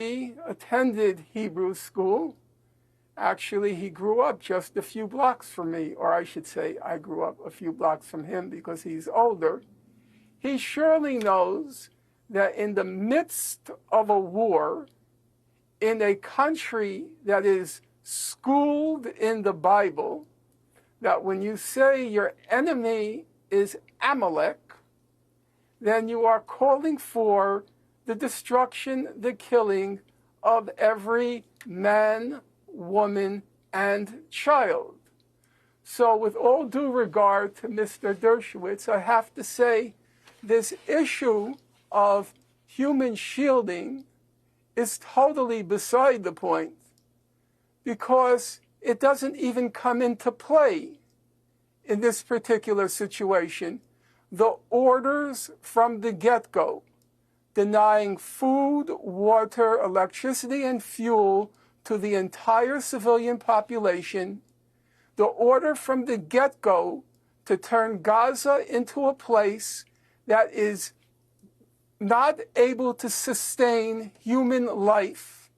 He attended Hebrew school. Actually, he grew up just a few blocks from me, or I should say I grew up a few blocks from him because he's older. He surely knows that in the midst of a war, in a country that is schooled in the Bible, that when you say your enemy is Amalek, then you are calling for the destruction, the killing of every man, woman, and child. So with all due regard to Mr. Dershowitz, I have to say this issue of human shielding is totally beside the point because it doesn't even come into play in this particular situation. The orders from the get-go denying food, water, electricity, and fuel to the entire civilian population, the order from the get-go to turn Gaza into a place that is not able to sustain human life,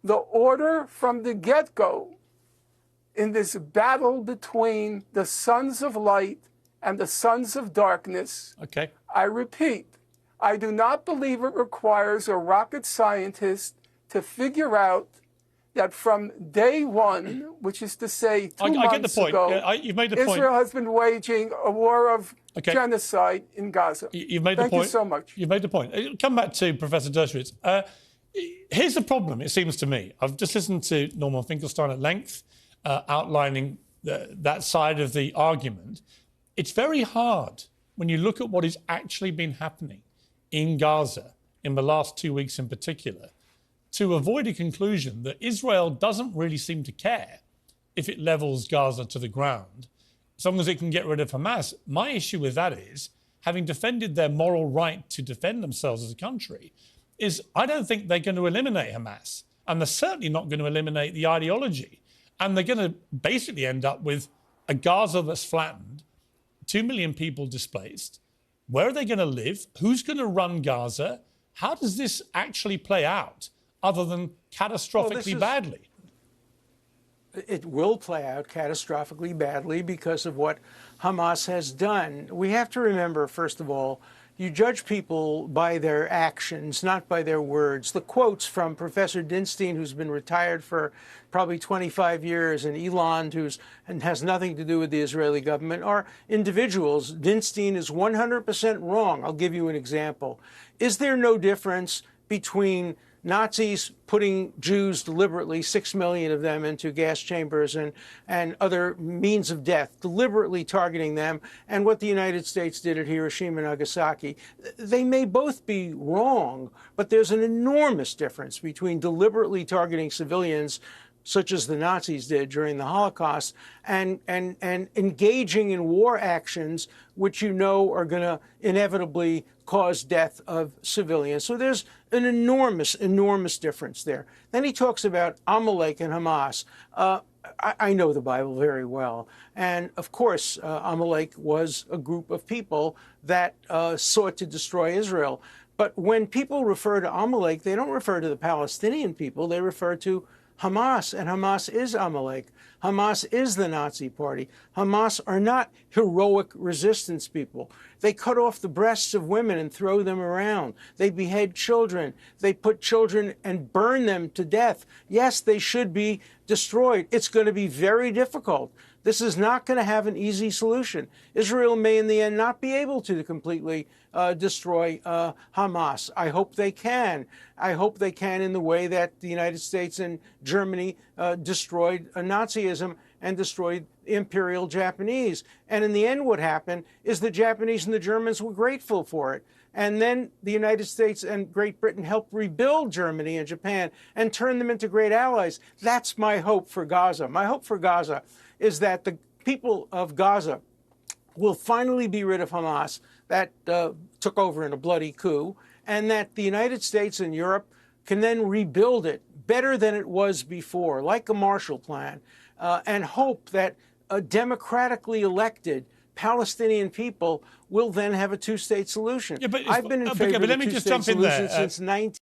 the order from the get-go in this battle between the sons of light and the sons of darkness. Okay. I repeat, I do not believe it requires a rocket scientist to figure out that from day one, which is to say 2 months I get the point. ago, You've made the point. Israel has been waging a war of genocide in Gaza. You've made the point. Thank you so much. You've made the point. Come back to Professor Dershowitz. Here's the problem, it seems to me. I've just listened to Norman Finkelstein at length, outlining that side of the argument. It's very hard when you look at what has actually been happening in Gaza in the last 2 weeks in particular, to avoid a conclusion that Israel doesn't really seem to care if it levels Gaza to the ground, as long as it can get rid of Hamas. My issue with that is, having defended their moral right to defend themselves as a country, is I don't think they're going to eliminate Hamas. And they're certainly not going to eliminate the ideology. And they're going to basically end up with a Gaza that's flattened, 2 million people displaced. Where are they going to live? Who's going to run Gaza? How does this actually play out, other than catastrophically badly? It will play out catastrophically badly because of what Hamas has done. We have to remember, first of all, you judge people by their actions, not by their words. The quotes from Professor Dinstein, who's been retired for probably 25 years, and Eland, and has nothing to do with the Israeli government, are individuals. Dinstein is 100% wrong. I'll give you an example. Is there no difference between Nazis putting Jews deliberately, 6 million of them, into gas chambers and other means of death, deliberately targeting them, and what the United States did at Hiroshima and Nagasaki? They may both be wrong, but there's an enormous difference between deliberately targeting civilians, such as the Nazis did during the Holocaust, and engaging in war actions which you know are going to inevitably cause death of civilians. So there's an enormous, enormous difference there. Then he talks about Amalek and Hamas. I know the Bible very well. And of course, Amalek was a group of people that sought to destroy Israel. But when people refer to Amalek, they don't refer to the Palestinian people. They refer to Hamas, and Hamas is Amalek. Hamas is the Nazi party. Hamas are not heroic resistance people. They cut off the breasts of women and throw them around. They behead children. They put children and burn them to death. Yes, they should be destroyed. It's going to be very difficult. This is not going to have an easy solution. Israel may, in the end, not be able to completely destroy Hamas. I hope they can. I hope they can in the way that the United States and Germany destroyed Nazism and destroyed the Imperial Japanese. And in the end, what happened is the Japanese and the Germans were grateful for it. And then the United States and Great Britain helped rebuild Germany and Japan and turn them into great allies. That's my hope for Gaza. My hope for Gaza is that the people of Gaza will finally be rid of Hamas, that took over in a bloody coup, and that the United States and Europe can then rebuild it better than it was before, like a Marshall Plan, and hope that a democratically elected Palestinian people will then have a two-state solution. Yeah, but I've been in favor of a two-state solution since 19...